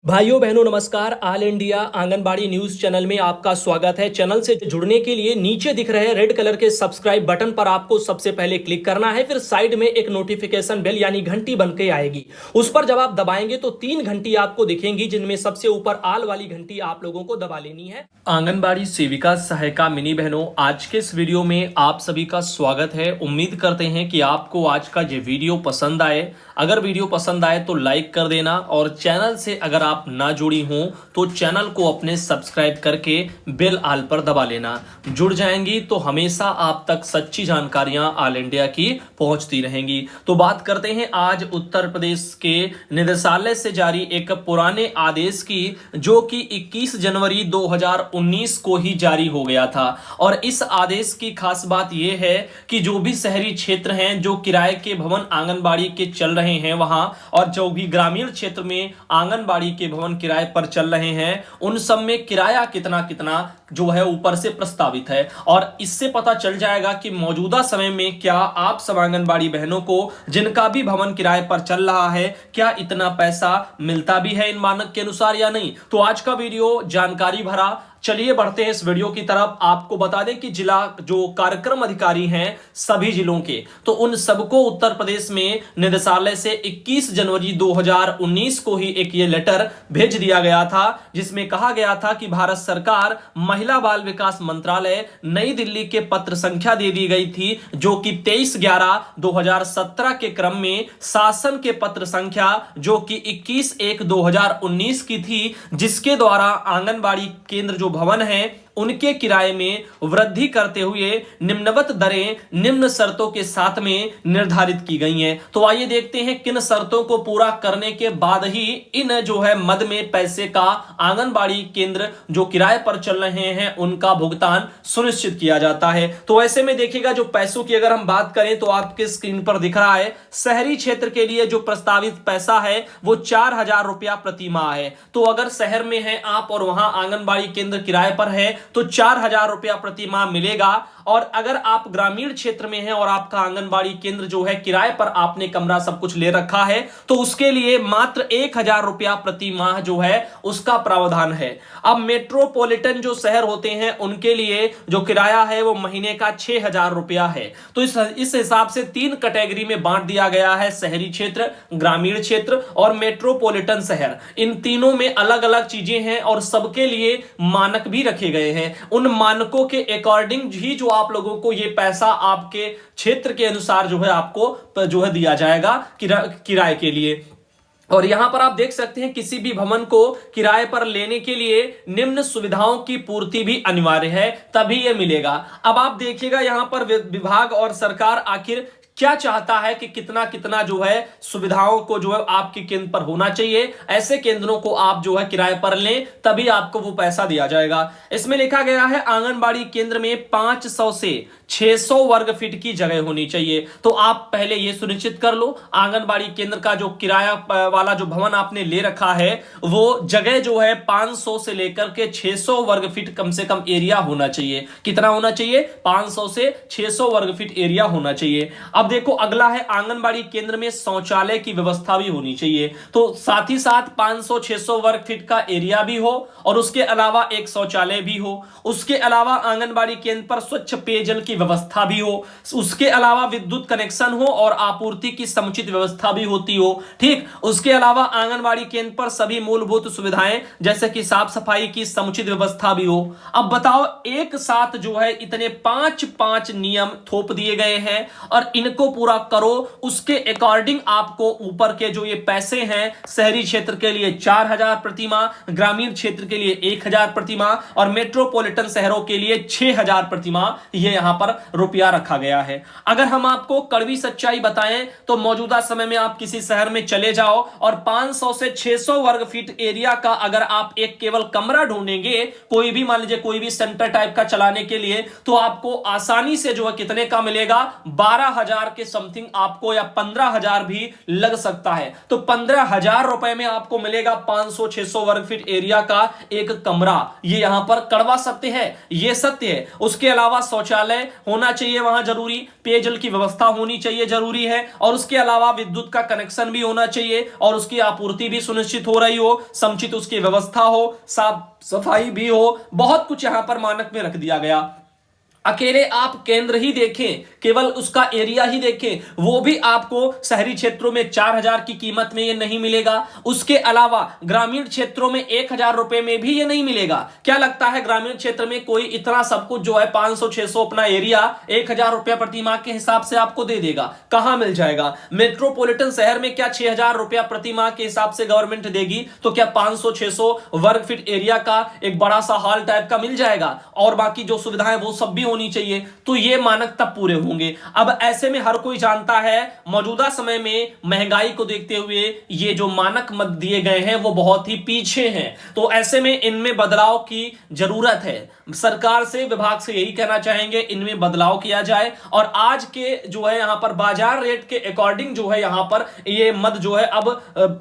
भाइयों बहनों नमस्कार। All India anganwadi news channel में आपका स्वागत है। चैनल से जुड़ने के लिए नीचे दिख रहे रेड कलर के सब्सक्राइब बटन पर आपको सबसे पहले क्लिक करना है। फिर साइड में एक नोटिफिकेशन बेल यानी घंटी बन के आएगी, उस पर जब आप दबाएंगे तो 3 घंटी आपको दिखेंगी, जिनमें सबसे ऊपर आल वाली घंटी आप लोगों को दबा लेनी है। आंगनबाड़ी सेविका सहायिका मिनी बहनों, आज के इस वीडियो में आप सभी का स्वागत है। उम्मीद करते हैं कि आपको आज का ये वीडियो पसंद आए। अगर वीडियो पसंद आए तो लाइक कर देना, और चैनल से अगर आप ना जुड़ी हो तो चैनल को अपने सब्सक्राइब करके बेल आल पर दबा लेना। जुड़ जाएंगी तो हमेशा आप तक सच्ची जानकारियां ऑल इंडिया की पहुंचती रहेंगी। तो बात करते हैं आज उत्तर प्रदेश के निदेशालय से जारी एक पुराने आदेश की, जो कि 21 जनवरी 2019 को ही जारी हो गया था। और इस आदेश की खास बात यह है कि जो भी शहरी क्षेत्र हैं, जो किराए के भवन आंगनबाड़ी के चल रहे हैं वहां, और जो भी ग्रामीण क्षेत्र में आंगनबाड़ी के भवन किराए पर चल रहे हैं, उन सब में किराया कितना कितना जो है ऊपर से प्रस्तावित है। और इससे पता चल जाएगा कि मौजूदा समय में क्या आप सब आंगनबाड़ी बहनों को, जिनका भी भवन किराए पर चल रहा है, क्या इतना पैसा मिलता भी है इन मानक के अनुसार या नहीं। तो आज का वीडियो जानकारी भरा। चलिए बढ़ते हैं इस वीडियो की तरफ। आपको बता दें कि जिला जो कार्यक्रम अधिकारी हैं सभी जिलों के, तो उन सबको उत्तर प्रदेश में निदेशालय से 21 जनवरी 2019 को ही एक ये लेटर भेज दिया गया था, जिसमें कहा गया था कि भारत सरकार महिला बाल विकास मंत्रालय नई दिल्ली के पत्र संख्या दे दी गई थी, जो कि 23/11/2017 के क्रम में शासन के पत्र संख्या जो कि 21/1/2019 की थी, जिसके द्वारा आंगनबाड़ी केंद्र जो भवन है उनके किराए में वृद्धि करते हुए निम्नवत दरें निम्न शर्तों के साथ में निर्धारित की गई हैं। तो आइए देखते हैं किन शर्तों को पूरा करने के बाद ही इन जो है मद में पैसे का आंगनबाड़ी केंद्र जो किराए पर चल रहे हैं उनका भुगतान सुनिश्चित किया जाता है। तो ऐसे में देखिएगा, जो पैसों की अगर हम बात करें तो आपके स्क्रीन पर दिख रहा है, शहरी क्षेत्र के लिए जो प्रस्तावित पैसा है वो 4,000 रुपया प्रति माह है। तो अगर शहर में है आप और वहां आंगनबाड़ी केंद्र किराए पर है तो 4,000 रुपया प्रति माह मिलेगा। और अगर आप ग्रामीण क्षेत्र में हैं और आपका आंगनबाड़ी केंद्र जो है किराए पर, आपने कमरा सब कुछ ले रखा है, तो उसके लिए मात्र 1,000 रुपया प्रति माह जो है उसका प्रावधान है। अब मेट्रोपॉलिटन जो शहर होते हैं उनके लिए जो किराया है वो महीने का 6,000 रुपया है। तो इस हिसाब से 3 कैटेगरी में बांट दिया गया है, शहरी क्षेत्र, ग्रामीण क्षेत्र और मेट्रोपॉलिटन शहर। इन तीनों में अलग अलग चीजें हैं और सबके लिए मानक भी रखे गए हैं। उन मानकों के अकॉर्डिंग ही जो आप लोगों को ये पैसा आपके क्षेत्र के अनुसार जो है आपको जो है दिया जाएगा किराए के लिए। और यहां पर आप देख सकते हैं, किसी भी भवन को किराए पर लेने के लिए निम्न सुविधाओं की पूर्ति भी अनिवार्य है, तभी यह मिलेगा। अब आप देखिएगा यहां पर विभाग और सरकार आखिर क्या चाहता है कि कितना कितना जो है सुविधाओं को जो है आपके केंद्र पर होना चाहिए। ऐसे केंद्रों को आप जो है किराए पर लें, तभी आपको वो पैसा दिया जाएगा। इसमें लिखा गया है आंगनबाड़ी केंद्र में 500 से 600 वर्ग फीट की जगह होनी चाहिए। तो आप पहले ये सुनिश्चित कर लो, आंगनबाड़ी केंद्र का जो किराया वाला जो भवन आपने ले रखा है वो जगह जो है 500 से लेकर के 600 वर्ग फीट कम से कम एरिया होना चाहिए। कितना होना चाहिए? 500 से 600 वर्ग फीट एरिया होना चाहिए। अब देखो अगला है, आंगनबाड़ी केंद्र में शौचालय की व्यवस्था भी होनी चाहिए। तो साथ ही साथ 500-600 वर्ग फीट का एरिया भी हो और उसके अलावा एक शौचालय भी हो। उसके अलावा आंगनबाड़ी केंद्र पर स्वच्छ पेयजल की व्यवस्था भी हो। उसके अलावा विद्युत कनेक्शन हो और आपूर्ति की समुचित व्यवस्था भी होती हो। ठीक, उसके अलावा आंगनबाड़ी केंद्र पर सभी मूलभूत सुविधाएं जैसे कि साफ सफाई की समुचित व्यवस्था भी हो। अब बताओ, एक साथ जो है इतने 5 नियम थोप दिए गए हैं और इनको पूरा करो। उसके अकॉर्डिंग आपको ऊपर के जो ये पैसे हैं, शहरी क्षेत्र के लिए 4,000 प्रति माह, ग्रामीण क्षेत्र के लिए 1,000 प्रति माह और मेट्रोपॉलिटन शहरों के लिए 6,000 प्रति माह ये यहां पर रुपया रखा गया है। अगर हम आपको कड़वी सच्चाई बताएं तो मौजूदा समय में आप किसी शहर में चले जाओ और 500 से 600 वर्ग फीट एरिया का अगर आप एक केवल कमरा ढूंढेंगे, कोई भी मान लीजिए कोई भी सेंटर टाइप का चलाने के लिए, तो आपको आसानी से जो है कितने का मिलेगा? 12,000 के समथिंग आपको, या 15,000 भी लग सकता है। तो 15,000 रुपए में आपको मिलेगा 500-600 वर्ग फीट एरिया का एक कमरा। ये यहां पर कड़वा सत्य है, ये सत्य है। उसके अलावा शौचालय होना चाहिए वहां जरूरी, पेयजल की व्यवस्था होनी चाहिए जरूरी है, और उसके अलावा विद्युत का कनेक्शन भी होना चाहिए और उसकी आपूर्ति भी सुनिश्चित हो रही हो, समुचित उसकी व्यवस्था हो, साफ सफाई भी हो, बहुत कुछ यहां पर मानक में रख दिया गया। अकेले आप केंद्र ही देखें, केवल उसका एरिया ही देखें, वो भी आपको शहरी क्षेत्रों में 4,000 की कीमत में ये नहीं मिलेगा। उसके अलावा ग्रामीण क्षेत्रों में 1,000 रुपए में भी ये नहीं मिलेगा। क्या लगता है ग्रामीण क्षेत्र में कोई इतना सब कुछ जो है 500-600 अपना एरिया 1,000 रुपया प्रति माह के हिसाब से आपको दे देगा? कहां मिल जाएगा? मेट्रोपॉलिटन शहर में क्या 6,000 रुपया प्रति माह के हिसाब से गवर्नमेंट देगी तो क्या 500-600 वर्ग फीट एरिया का एक बड़ा सा हॉल टाइप का मिल जाएगा? और बाकी जो सुविधाएं वो सब भी होनी चाहिए, तो ये मानक तब पूरे होंगे। अब ऐसे में हर कोई जानता है मौजूदा समय में महंगाई को देखते हुए ये जो मानक मत दिए गए हैं वो बहुत ही पीछे हैं। तो ऐसे में इनमें बदलाव की जरूरत है। सरकार से, विभाग से यही कहना चाहेंगे इनमें बदलाव किया जाए और आज के जो है यहां पर बाजार रेट के अकॉर्डिंग जो है यहां पर ये मद जो है अब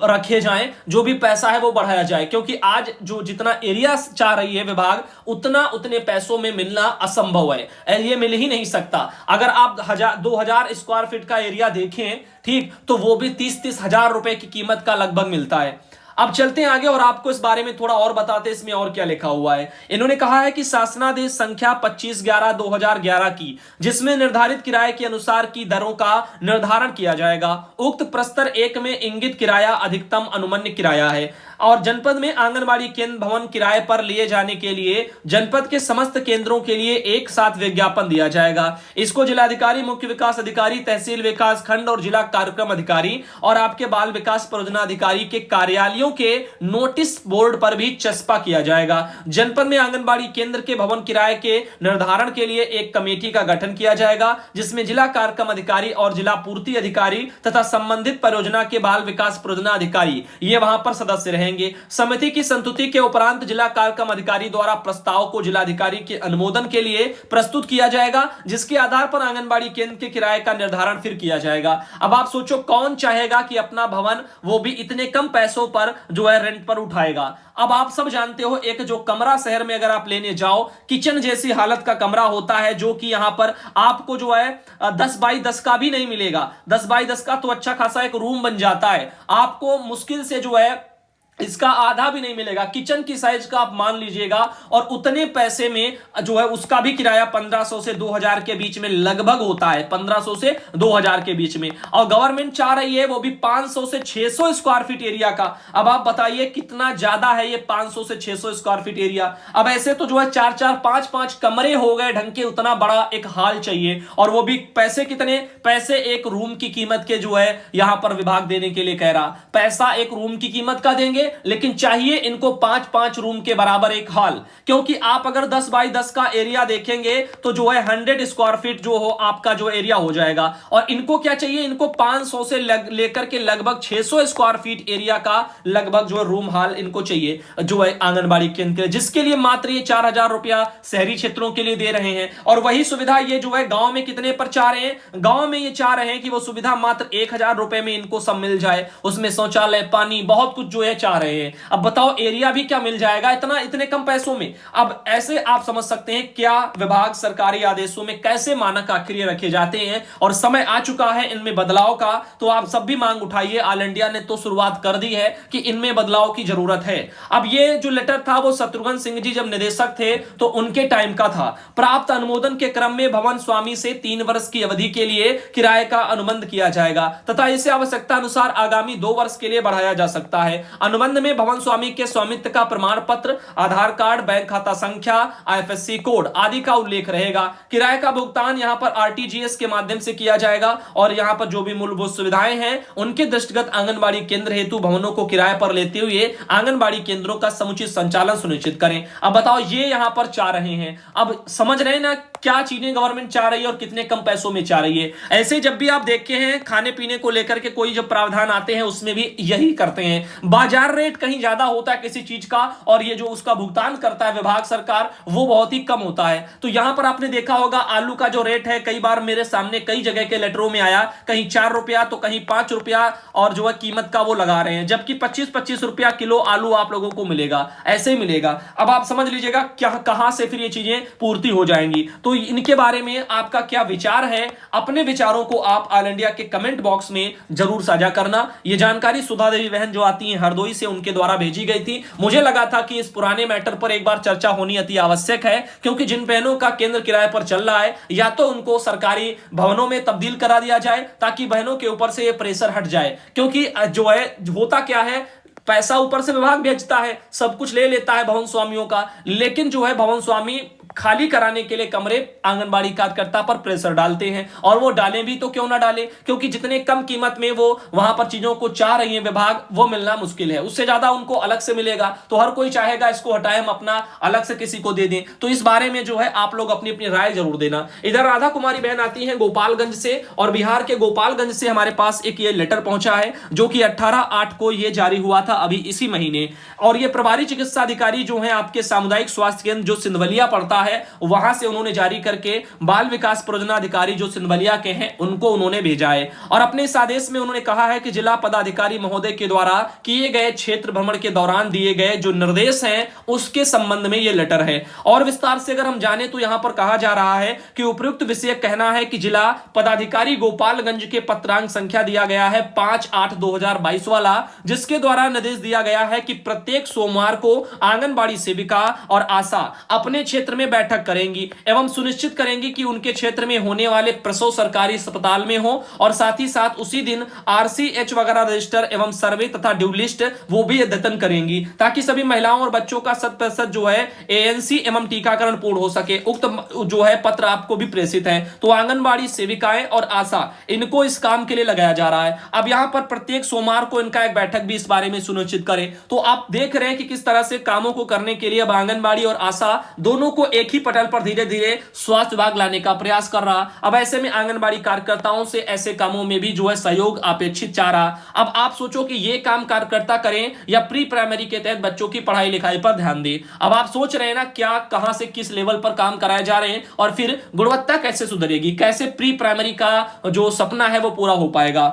रखे जाएं, जो भी पैसा है वो बढ़ाया जाए, क्योंकि आज जो जितना एरिया चाह रही है विभाग उतने पैसों में मिलना असंभव है। ये मिल ही नहीं सकता। अगर आप 2,000 स्क्वायर फीट का एरिया देखें, ठीक, तो वो भी 30-30 हजार रुपए की कीमत का लगभग मिलता है। अब चलते हैं आगे और आपको इस बारे में थोड़ा और बताते हैं इसमें और क्या लिखा हुआ है। इन्होंने कहा है कि शासनादेश संख्या 25/11/2011 की, जिसमें निर्धारित किराए के अनुसार की दरों का निर्धारण किया जाएगा। उक्त प्रस्तर 1 में इंगित किराया अधिकतम अनुमन्य किराया है और जनपद में आंगनबाड़ी केंद्र भवन किराए पर लिए जाने के लिए जनपद के समस्त केंद्रों के लिए एक साथ विज्ञापन दिया जाएगा। इसको जिलाधिकारी, मुख्य विकास अधिकारी, तहसील विकास खंड और जिला कार्यक्रम अधिकारी और आपके बाल विकास परियोजना अधिकारी के कार्यालयों के नोटिस बोर्ड पर भी चस्पा किया जाएगा। जनपद में आंगनबाड़ी केंद्र के भवन किराए के निर्धारण के लिए एक कमेटी का गठन किया जाएगा, जिसमें जिला कार्यक्रम अधिकारी और जिला पूर्ति अधिकारी तथा संबंधित परियोजना के बाल विकास परियोजना अधिकारी ये वहां पर सदस्य रहेंगे। समिति की संस्तुति के उपरांत जिला कार्यक्रम अधिकारी द्वारा प्रस्ताव को जिलाधिकारी के अनुमोदन के लिए प्रस्तुत किया जाएगा, जिसके आधार पर आंगनबाड़ी केंद्र के किराए का निर्धारण फिर किया जाएगा। अब आप सोचो कौन चाहेगा कि अपना भवन वो भी इतने कम पैसों पर जो है रेंट पर उठाएगा। अब आप सब जानते हो एक जो कमरा शहर में अगर आप लेने जाओ, किचन जैसी हालत का कमरा होता है जो कि यहां पर आपको जो है 10x10 का भी नहीं मिलेगा। 10x10 का तो अच्छा खासा एक रूम बन जाता है, आपको मुश्किल से जो है इसका आधा भी नहीं मिलेगा। किचन की साइज का आप मान लीजिएगा और उतने पैसे में जो है उसका भी किराया 1500 से 2000 के बीच में लगभग होता है, 1500 से 2000 के बीच में। और गवर्नमेंट चाह रही है वो भी 500 से 600 स्क्वायर फीट एरिया का। अब आप बताइए कितना ज्यादा है ये 500 से 600 स्क्वायर फीट एरिया। अब ऐसे तो जो है 4-4, 5-5 कमरे हो गए ढंग के, उतना बड़ा एक हॉल चाहिए और वो भी पैसे कितने? पैसे एक रूम की कीमत के जो है यहां पर विभाग देने के लिए कह रहा। पैसा एक रूम की कीमत का देंगे, लेकिन चाहिए इनको 5-5 रूम के बराबर एक हॉल, क्योंकि आप अगर 10x10 का एरिया देखेंगे तो जो है 100 स्क्वायर फीट जो हो आपका जो एरिया हो जाएगा। और इनको क्या चाहिए? इनको 500 से लेकर के लगभग 600 स्क्वायर फीट एरिया का लगभग जो है रूम हॉल इनको चाहिए जो है आंगनबाड़ी केंद्र, जिसके लिए मात्र ये 4,000 रुपया शहरी क्षेत्रों के लिए दे रहे हैं। और वही सुविधा ये जो है गांव में कितने पर चाह रहे हैं? गांव में ये चाह रहे हैं कि वो सुविधा मात्र 1,000 रुपए में इनको सब मिल जाए, उसमें शौचालय, पानी, बहुत कुछ जो है चाह रहे हैं। अब बताओ एरिया भी क्या मिल जाएगा इतने कम पैसों में। अब ऐसे आप समझ सकते हैं क्या विभाग सरकारी आदेशों में कैसे मानक आखिर रखे जाते हैं और समय आ चुका है इनमें बदलाव का। तो आप सब भी मांग उठाइए, ऑल इंडिया ने तो शुरुआत कर दी है कि इनमें बदलाव की जरूरत है। अब ये जो लेटर था वो शत्रुघ्न सिंह जी जब निदेशक थे तो उनके टाइम का था। प्राप्त अनुमोदन के क्रम में भवन स्वामी से 3 वर्ष की अवधि के लिए किराए का अनुबंध किया जाएगा तथा इसे आवश्यकता अनुसार आगामी 2 वर्ष के लिए बढ़ाया जा सकता है। अनुबंध में भवन स्वामी के स्वामित्व का प्रमाण पत्र, आधार कार्ड, बैंक खाता संख्या, IFSC कोड आदि का उल्लेख रहेगा। किराए का भुगतान यहां पर RTGS के माध्यम से किया जाएगा और यहां पर जो भी मूलभूत सुविधाएं हैं उनके दृष्टिगत आंगनबाड़ी केंद्र हेतु भवनों को किराए पर लेते हुए आंगनबाड़ी केंद्रों का समुचित संचालन सुनिश्चित करें। अब बताओ ये यहां पर चाह रहे हैं, अब समझ रहे हैं ना क्या चीजें गवर्नमेंट चाह रही है और कितने कम पैसों में चाह रही है। ऐसे जब भी आप देखे हैं खाने पीने को लेकर के कोई जब प्रावधान आते हैं उसमें भी यही करते हैं। बाजार हर रेट कहीं ज्यादा होता है किसी चीज का, और ये जो उसका भुगतान करता है विभाग सरकार वो बहुत ही कम होता है। तो यहां पर आपने देखा होगा आलू का जो रेट है, कई बार मेरे सामने कई जगह के लेटरों में आया, कहीं 4 रुपया तो कहीं 5 रुपया और जो है कीमत का वो लगा रहे हैं, जबकि 25-25 रुपया किलो आलू आप लोगों को मिलेगा, ऐसे ही मिलेगा। अब आप समझ लीजिएगा क्या कहां से फिर ये चीजें पूर्ति हो जाएंगी। तो इनके बारे में आपका क्या विचार है, अपने विचारों को आप ऑल इंडिया के कमेंट बॉक्स में जरूर साझा करना। ये जानकारी सुधा देवी बहन जो आती हैं हरदोई से, उनके द्वारा भेजी गई थी। मुझे लगा था कि इस पुराने मैटर पर एक बार चर्चा होनी अति आवश्यक है, क्योंकि जिन बहनों का केंद्र किराए पर चल रहा है, या तो उनको सरकारी भवनों में तब्दील करा दिया जाए ताकि बहनों के ऊपर से ये प्रेशर हट जाए। क्योंकि जो है होता क्या है, पैसा ऊपर से विभाग भेजता है, सब कुछ ले लेता है भवन स्वामियों का, लेकिन जो है भवन स्वामी खाली कराने के लिए कमरे आंगनबाड़ी कार्यकर्ता पर प्रेशर डालते हैं। और वो डालें भी तो क्यों ना डालें, क्योंकि जितने कम कीमत में वो वहां पर चीजों को चाह रही है विभाग, वो मिलना मुश्किल है, उससे ज्यादा उनको अलग से मिलेगा। तो हर कोई चाहेगा इसको हटाए, हम अपना अलग से किसी को दे दें। तो इस बारे में जो है आप लोग अपनी अपनी राय जरूर देना। इधर राधा कुमारी बहन आती है गोपालगंज से, और बिहार के गोपालगंज से हमारे पास एक ये लेटर पहुंचा है जो कि 18/8 को ये जारी हुआ था, अभी इसी महीने। और ये प्रभारी चिकित्सा अधिकारी जो है आपके सामुदायिक स्वास्थ्य केंद्र जो सिंधवलिया पड़ता है, वहां से उन्होंने जारी करके बाल विकास परियोजना अधिकारी जो सिंधवलिया के हैं उनको उन्होंने भेजा है। और अपने इस आदेश में उन्होंने कहा है कि जिला पदाधिकारी महोदय के द्वारा किए गए क्षेत्र भ्रमण के दौरान दिए गए जो निर्देश हैं उसके संबंध में यह लेटर है। और विस्तार से अगर हम जाने तो यहां पर कहा जा रहा है कि उपयुक्त विषय कहना है कि जिला पदाधिकारी गोपालगंज के पत्रांक संख्या दिया गया है 5/8/2022 वाला, जिसके द्वारा निर्देश दिया गया है कि प्रत्येक सोमवार को आंगनबाड़ी सेविका और आशा अपने क्षेत्र में बैठक करेंगी एवं सुनिश्चित करेंगी कि उनके क्षेत्र में होने वाले प्रसव सरकारी अस्पताल में हो, और साथ ही साथ उसी दिन आरसीएच वगैरह रजिस्टर एवं सर्वे तथा ड्यू लिस्ट वो भी अद्यतन करेंगी, ताकि सभी महिलाओं और बच्चों का 100% जो है एएनसी एवं टीकाकरण पूर्ण हो सके। उक्त जो है पत्र आपको भी प्रेषित है। तो आंगनबाड़ी सेविकाएं और आशा इनको इस काम के लिए लगाया जा रहा है। अब यहां पर प्रत्येक सोमवार को इनका एक बैठक भी इस बारे में सुनिश्चित करे। तो आप देख रहे हैं कि किस तरह से कामों को करने के लिए अब आंगनबाड़ी और आशा दोनों को एक ही पटल पर धीरे धीरे स्वास्थ्य विभाग लाने का प्रयास कर रहा। अब ऐसे में आंगनबाड़ी कार्यकर्ताओं से ऐसे कामों में भी जो है सहयोग अपेक्षित चाह रहा। अब आप सोचो कि ये काम कार्यकर्ता करें या प्री प्राइमरी के तहत बच्चों की पढ़ाई लिखाई पर ध्यान दें। अब आप सोच रहे हैं ना क्या कहां से किस लेवल पर काम कराए जा रहे हैं, और फिर गुणवत्ता कैसे सुधरेगी, कैसे प्री प्राइमरी का जो सपना है वो पूरा हो पाएगा।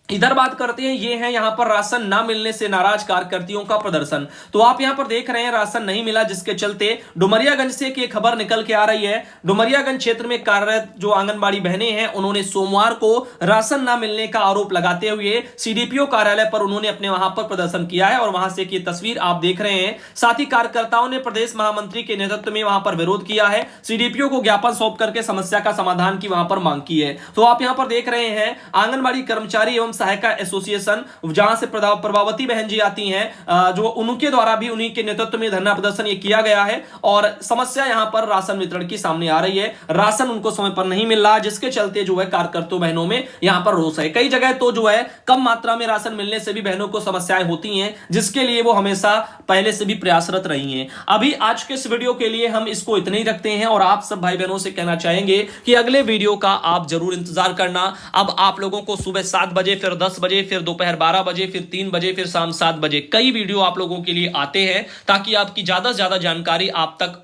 इधर बात करते हैं, ये है यहां पर राशन ना मिलने से नाराज कार्यकर्तियों का प्रदर्शन। तो आप यहां पर देख रहे हैं राशन नहीं मिला, जिसके चलते डुमरियागंज से एक खबर निकल के आ रही है। डुमरियागंज क्षेत्र में कार्यरत जो आंगनबाड़ी बहनें हैं उन्होंने सोमवार को राशन ना मिलने का आरोप लगाते हुए सीडीपीओ कार्यालय पर उन्होंने अपने वहां पर प्रदर्शन किया है, और वहां से एक तस्वीर आप देख रहे हैं। साथ ही कार्यकर्ताओं ने प्रदेश महामंत्री के नेतृत्व में वहां पर विरोध किया है, सीडीपीओ को ज्ञापन सौंप करके समस्या का समाधान की वहां पर मांग की है। तो आप यहां पर देख रहे हैं आंगनबाड़ी कर्मचारी एवं सहायिका एसोसिएशन जहां से प्रभावती बहन जी आती हैं, जो उनके द्वारा भी उन्हीं के नेतृत्व में धरना प्रदर्शन ये किया गया है। और समस्या यहां पर राशन वितरण की सामने आ रही है, राशन उनको समय पर नहीं मिल रहा, जिसके चलते जो है कार्यकर्ताओं बहनों में यहां पर रोष है। कई जगह तो जो है कम मात्रा में राशन मिलने से भी बहनों को समस्याएं होती हैं, जिसके लिए वो हमेशा पहले से भी प्रयासरत रही हैं। अभी आज के इस वीडियो के लिए हम इसको इतने ही रखते हैं, और आप सब भाई बहनों से कहना चाहेंगे कि अगले वीडियो का आप जरूर इंतजार करना। अब आप लोगों को सुबह 7 बजे, फिर 10 बजे, फिर दोपहर 12 बजे, फिर 3 बजे, फिर शाम 7 बजे कई वीडियो आप लोगों के लिए आते हैं, ताकि आपकी ज्यादा से ज्यादा जानकारी आप तक